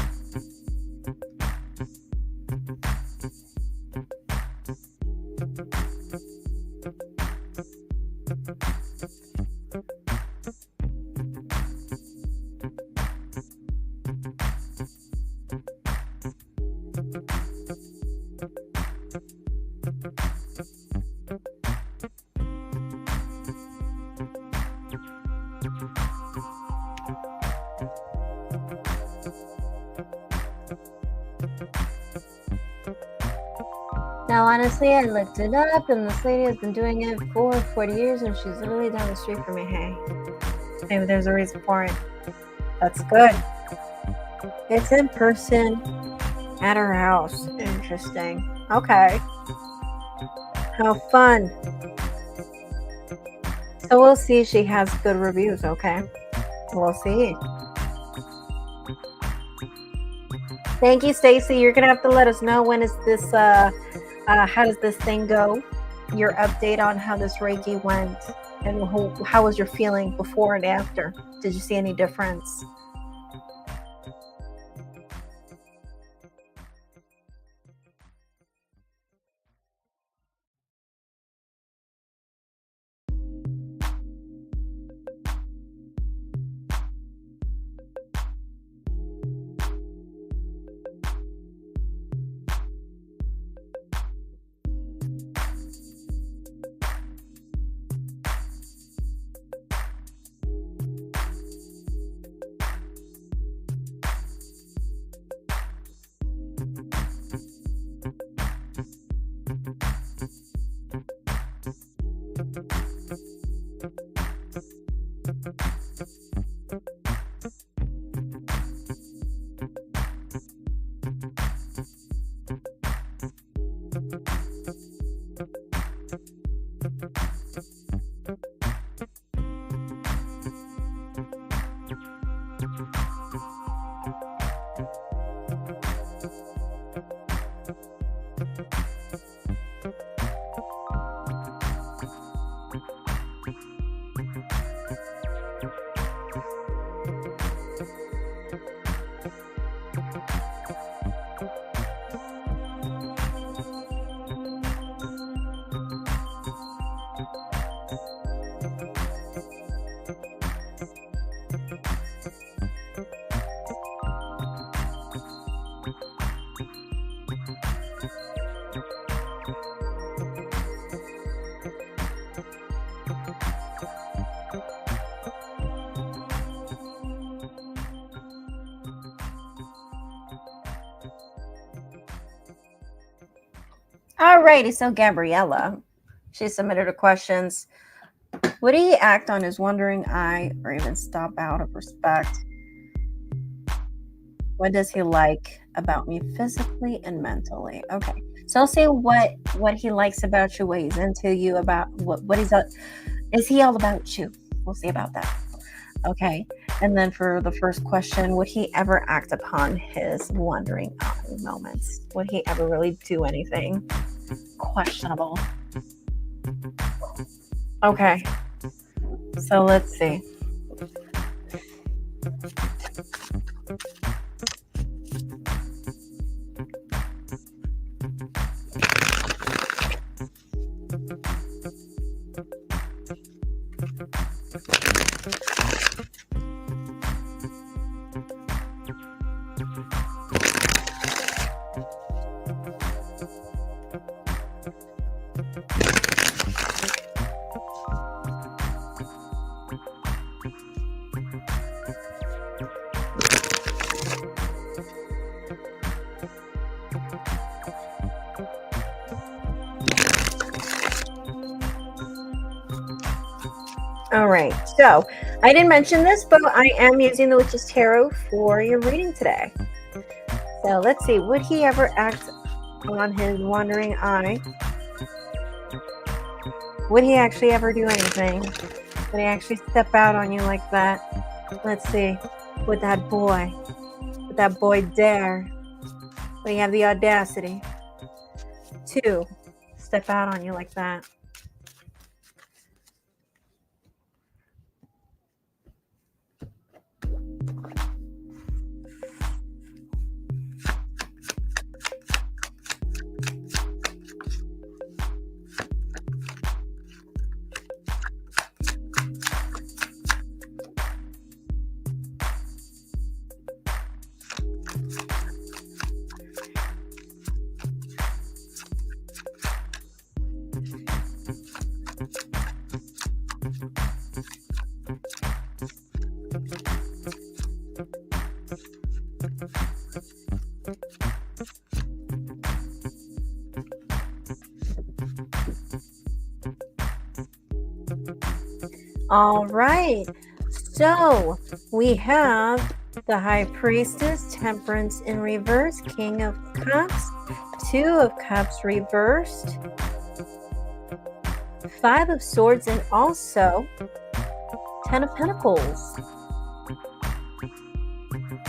Now, honestly, I looked it up, and this lady has been doing it for 40 years, and she's literally down the street from me. Hey, maybe there's a reason for it. That's good. It's in person at her house. Interesting. Okay. How fun. So we'll see if she has good reviews, okay? We'll see. Thank you, Stacy. You're going to have to let us know when is this, how does this thing go? Your update on how this Reiki went, and how was your feeling before and after? Did you see any difference? Alrighty, so Gabriella, she submitted her questions. Would he act on his wandering eye or even stop out of respect? What does he like about me physically and mentally? Okay, so I'll say what he likes about you, what he's into you, about what he's is he all about you? We'll see about that. Okay, and then for the first question, would he ever act upon his wandering eye moments? Would he ever really do anything questionable? Okay, so let's see. All right, so I didn't mention this, but I am using the Witch's Tarot for your reading today. So let's see, would he ever act on his wandering eye? Would he actually ever do anything? Would he actually step out on you like that? Let's see, would that boy dare? Would he have the audacity to step out on you like that? All right, so we have the High Priestess, Temperance in reverse, King of Cups, Two of Cups reversed, Five of Swords, and also Ten of Pentacles.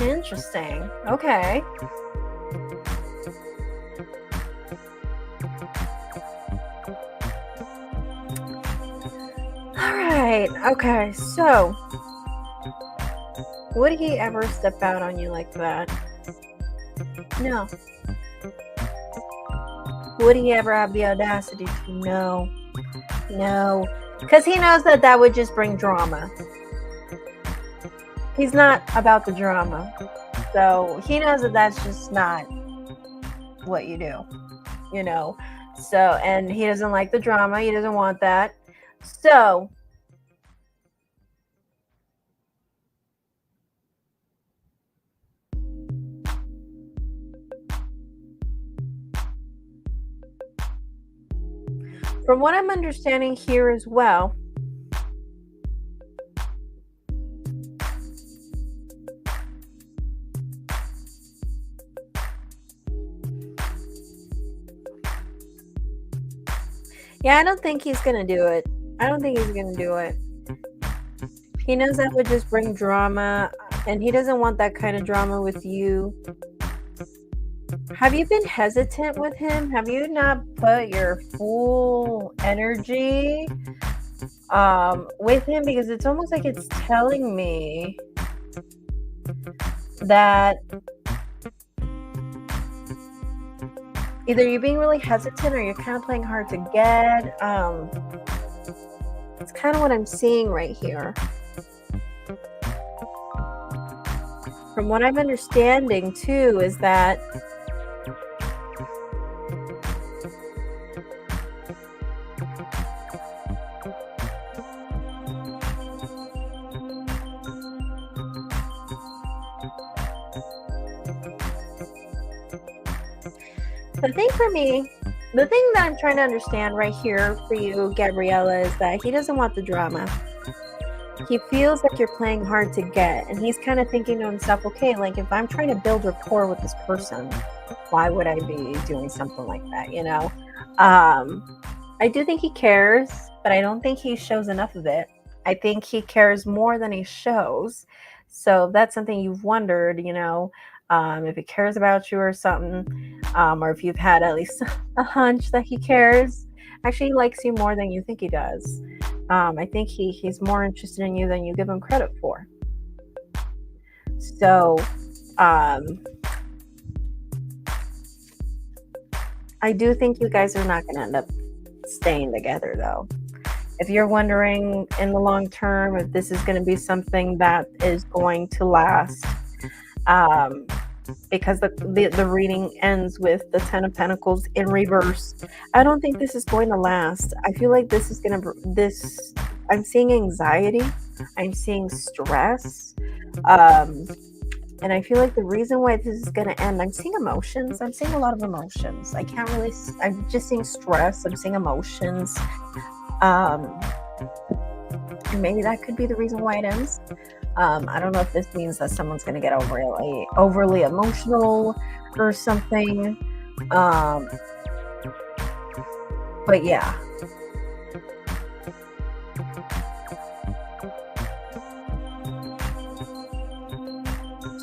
Interesting. Okay. Alright, okay, so would he ever step out on you like that? No. Would he ever have the audacity to? No. No. Because he knows that that would just bring drama. He's not about the drama. So he knows that that's just not what you do, you know. So, and he doesn't like the drama. He doesn't want that. So, from what I'm understanding here as well, yeah, I don't think he's going to do it. I don't think he's going to do it. He knows that would just bring drama, and he doesn't want that kind of drama with you. Have you been hesitant with him? Have you not put your full energy with him? Because it's almost like it's telling me that either you're being really hesitant or you're kind of playing hard to get. It's kind of what I'm seeing right here. From what I'm understanding too is that I think for me, The thing that I'm trying to understand right here for you, Gabriella, is that he doesn't want the drama. He feels like you're playing hard to get, and he's kind of thinking to himself, okay, like if I'm trying to build rapport with this person, why would I be doing something like that, you know? I do think he cares, but I don't think he shows enough of it. I think he cares more than he shows. So that's something you've wondered, you know, if he cares about you or something, or if you've had at least a hunch that he cares. Actually, he likes you more than you think he does. I think he's more interested in you than you give him credit for. So, I do think you guys are not going to end up staying together, though. If you're wondering in the long term if this is going to be something that is going to last, because the reading ends with the Ten of Pentacles in reverse, I don't think this is going to last. I feel like this is going to, I'm seeing anxiety, I'm seeing stress, and I feel like the reason why this is going to end, I'm seeing emotions. I'm seeing a lot of emotions. I'm just seeing stress. I'm seeing emotions. Maybe that could be the reason why it ends. I don't know if this means that someone's going to get overly emotional or something. But yeah.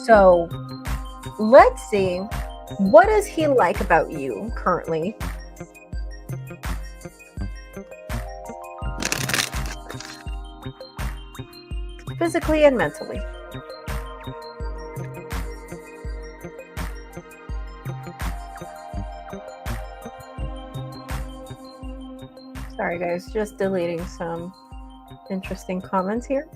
So let's see, what does he like about you currently? Physically and mentally. Sorry guys, just deleting some interesting comments here.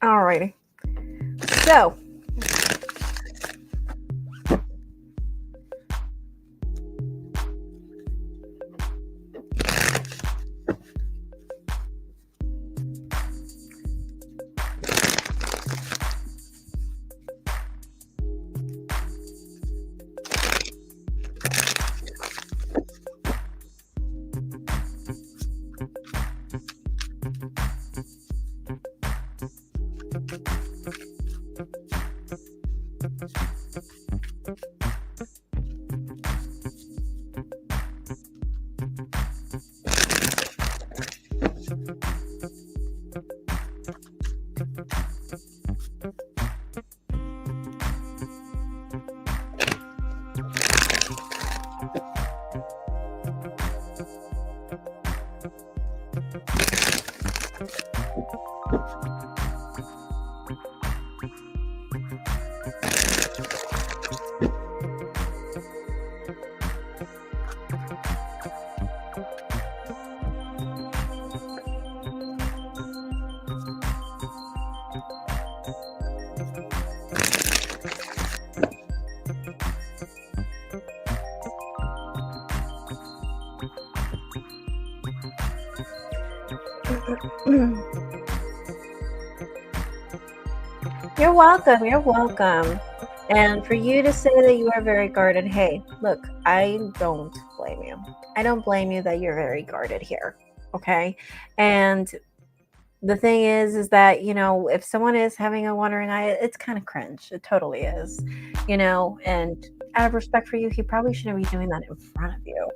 Alrighty. So, you're welcome. You're welcome. And for you to say that you are very guarded, hey, look, I don't blame you. I don't blame you that you're very guarded here. Okay. And the thing is that, you know, if someone is having a wandering eye, it's kind of cringe. It totally is, you know, and out of respect for you, he probably shouldn't be doing that in front of you.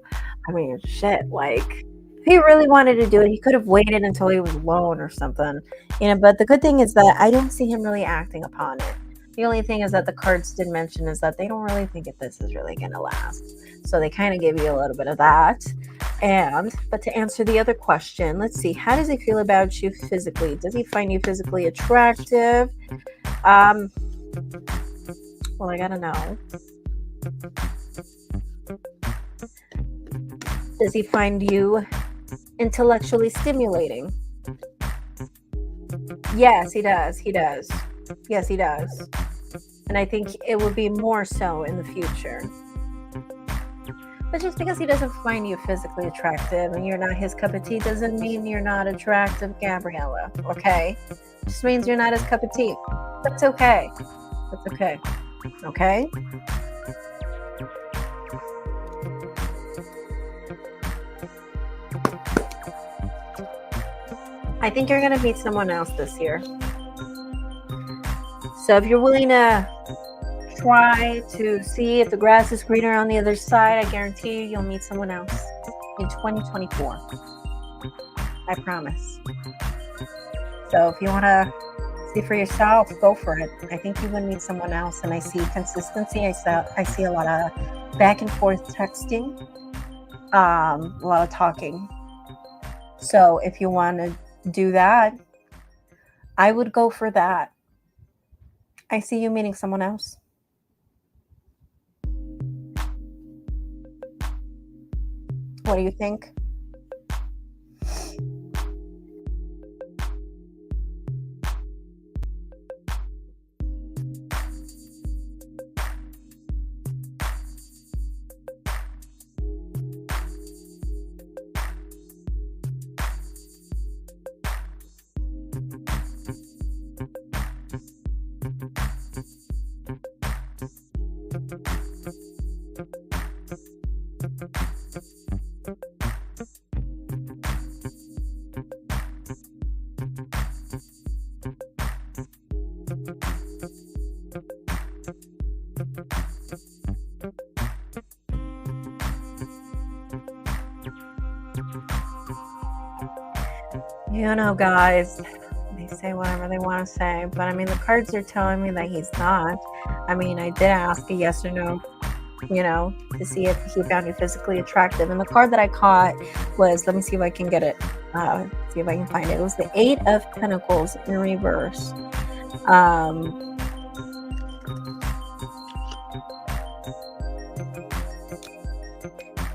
I mean, shit, like, if he really wanted to do it, he could have waited until he was alone or something, you know. But the good thing is that I don't see him really acting upon it. The only thing is that the cards did mention is that they don't really think that this is really going to last. So they kind of give you a little bit of that. But to answer the other question, let's see, how does he feel about you physically? Does he find you physically attractive? Well, I gotta know. Does he find you intellectually stimulating? Yes, he does. He does. Yes, he does. And I think it will be more so in the future. But just because he doesn't find you physically attractive and you're not his cup of tea doesn't mean you're not attractive, Gabriella, okay? It just means you're not his cup of tea. That's okay. That's okay. Okay? I think you're going to meet someone else this year. So if you're willing to try to see if the grass is greener on the other side, I guarantee you'll meet someone else in 2024. I promise. So if you want to see for yourself, go for it. I think you will meet someone else, and I see consistency. I see a lot of back and forth texting, a lot of talking. So if you want to do that, I would go for that. I see you meeting someone else. What do you think? You know, guys, they say whatever they want to say, but I mean, the cards are telling me that he's not. I mean, I did ask a yes or no, to see if he found you physically attractive. And the card that I caught was, let me see if I can get it, see if I can find it. It was the 8 of Pentacles in reverse.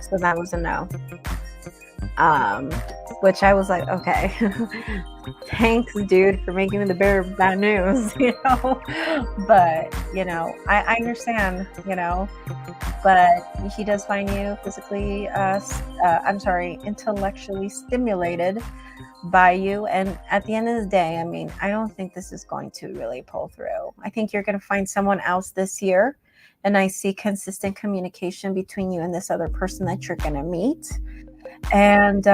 So that was a no. Which I was like, okay, thanks, dude, for making me the bearer of bad news, But, I understand, but he does find you physically, intellectually stimulated by you. And at the end of the day, I mean, I don't think this is going to really pull through. I think you're going to find someone else this year. And I see consistent communication between you and this other person that you're going to meet. And,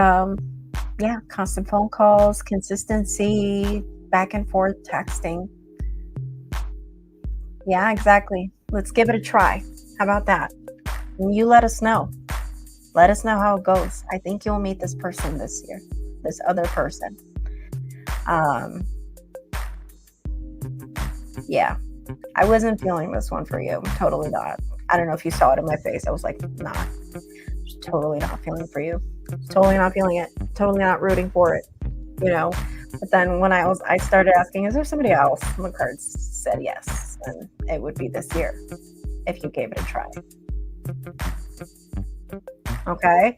constant phone calls, consistency, back and forth texting. Yeah, exactly. Let's give it a try. How about that? And you let us know. Let us know how it goes. I think you'll meet this person this year, this other person. Yeah, I wasn't feeling this one for you. Totally not. I don't know if you saw it in my face. I was like, nah, just totally not feeling for you. Totally not feeling it. Totally not rooting for it. But then when I started asking, is there somebody else? And the cards said yes, and it would be this year if you gave it a try. Okay,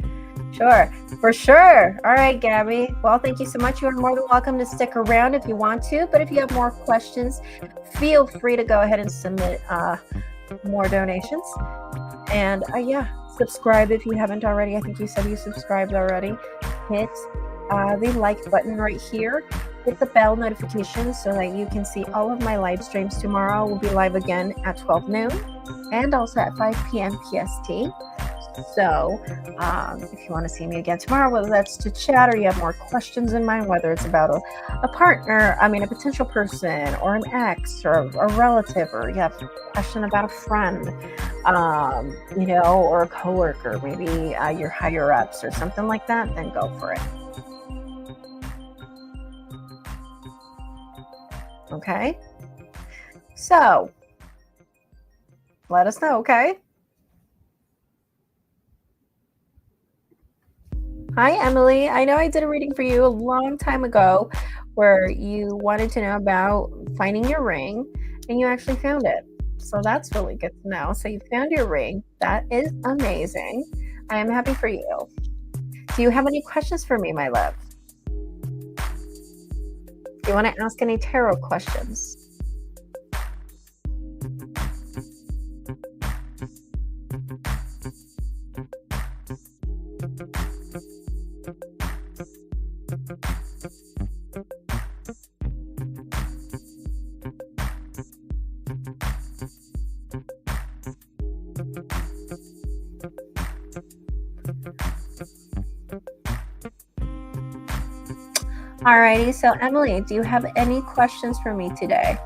sure, for sure. All right, Gabby. Well, thank you so much. You are more than welcome to stick around if you want to. But if you have more questions, feel free to go ahead and submit more donations. And subscribe if you haven't already. I think you said you subscribed already. Hit the like button right here. Hit the bell notification so that you can see all of my live streams. Tomorrow we'll be live again at 12 noon and also at 5 p.m. PST. So if you want to see me again tomorrow, whether that's to chat or you have more questions in mind, whether it's about a partner, a potential person or an ex or a relative, or you have a question about a friend, or a coworker, maybe your higher ups or something like that, then go for it. Okay? So, let us know, okay? Hi, Emily. I know I did a reading for you a long time ago where you wanted to know about finding your ring, and you actually found it. So that's really good to know. So you found your ring. That is amazing. I am happy for you. Do you have any questions for me, my love? Do you want to ask any tarot questions? Alrighty, so Emily, do you have any questions for me today?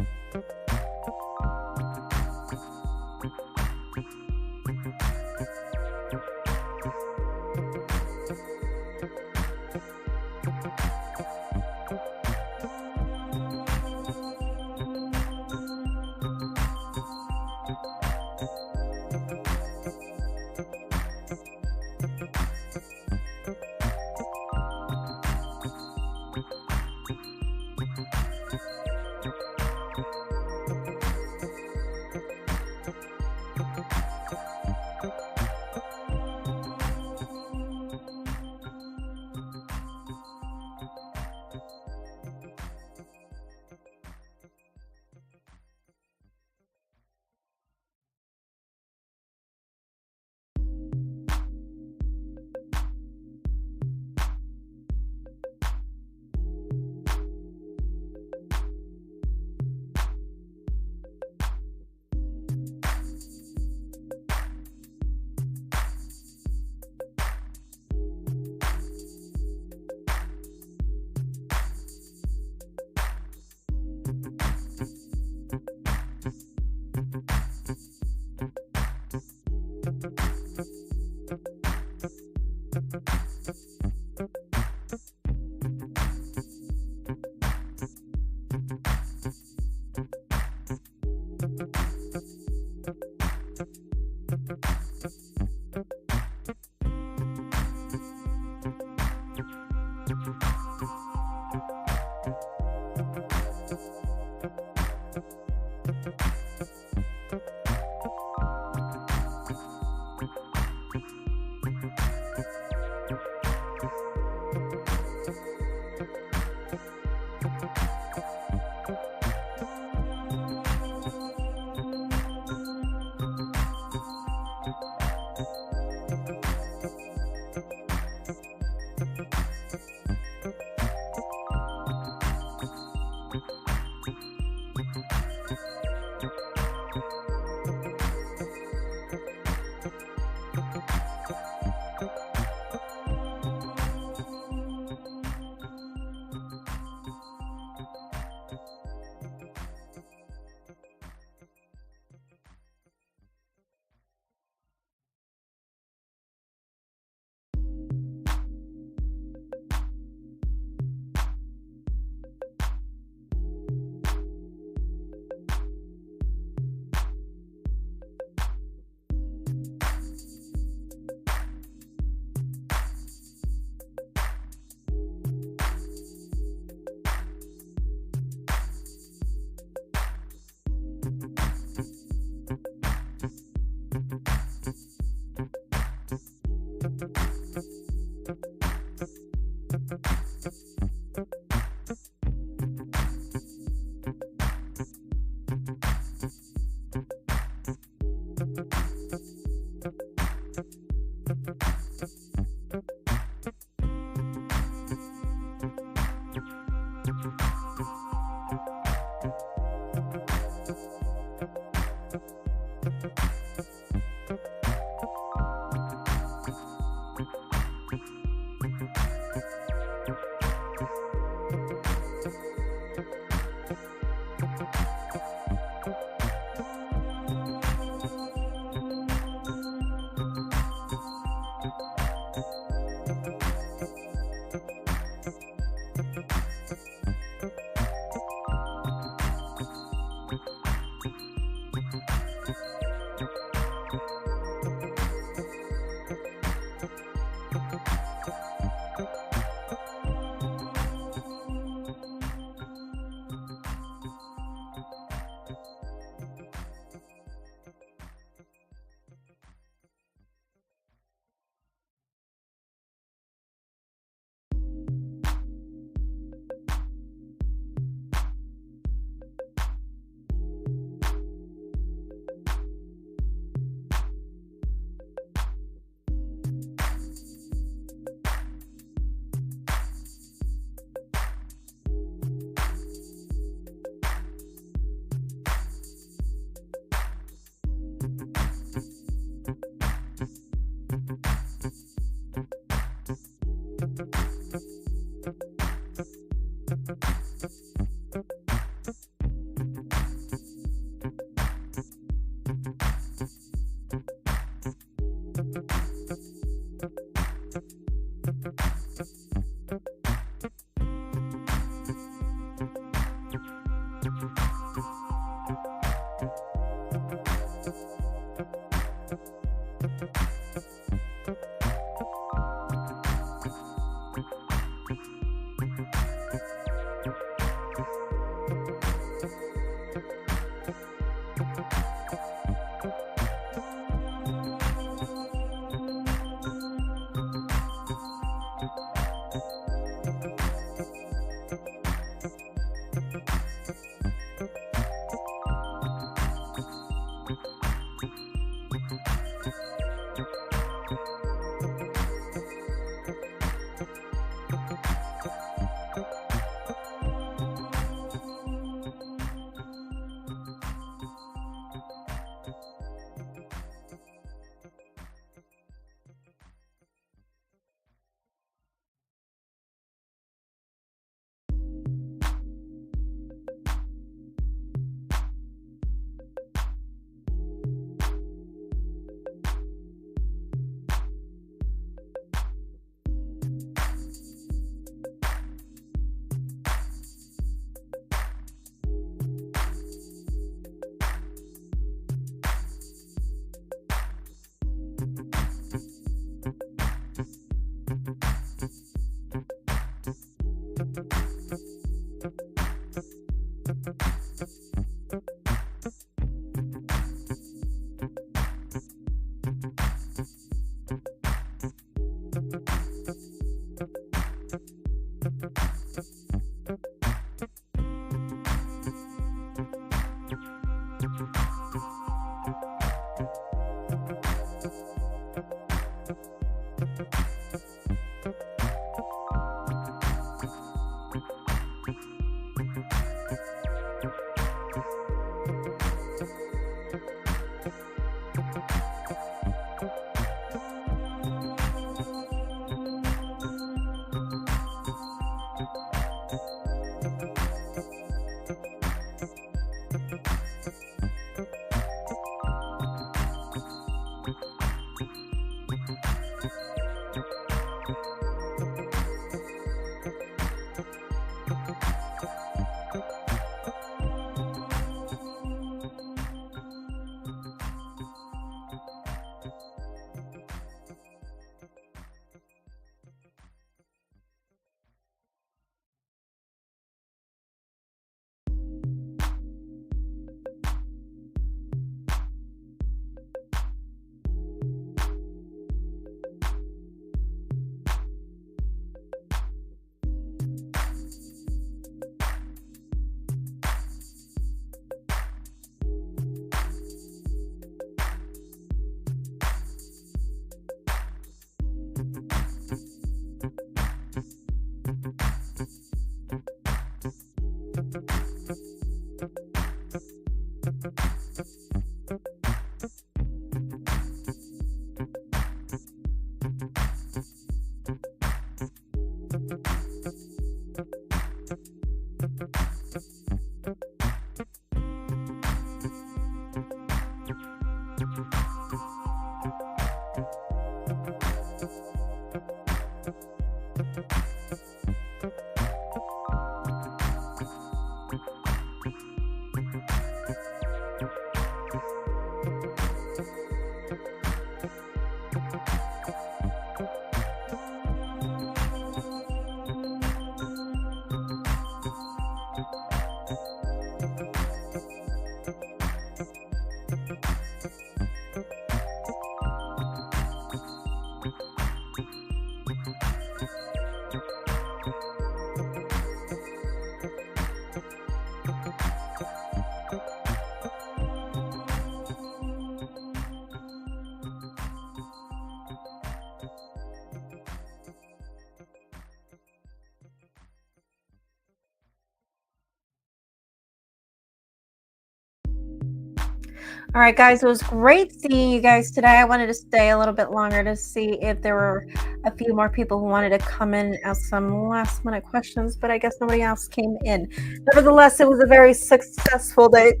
All right, guys, it was great seeing you guys today. I wanted to stay a little bit longer to see if there were a few more people who wanted to come in and ask some last minute questions, but I guess nobody else came in. Nevertheless, it was a very successful day.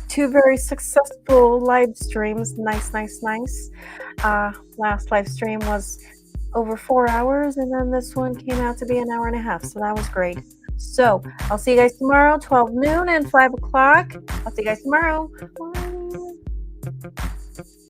2 very successful live streams. Nice, nice, nice. Last live stream was over 4 hours, and then this one came out to be an hour and a half, so that was great. So I'll see you guys tomorrow, 12 noon and 5 o'clock. I'll see you guys tomorrow. Bye.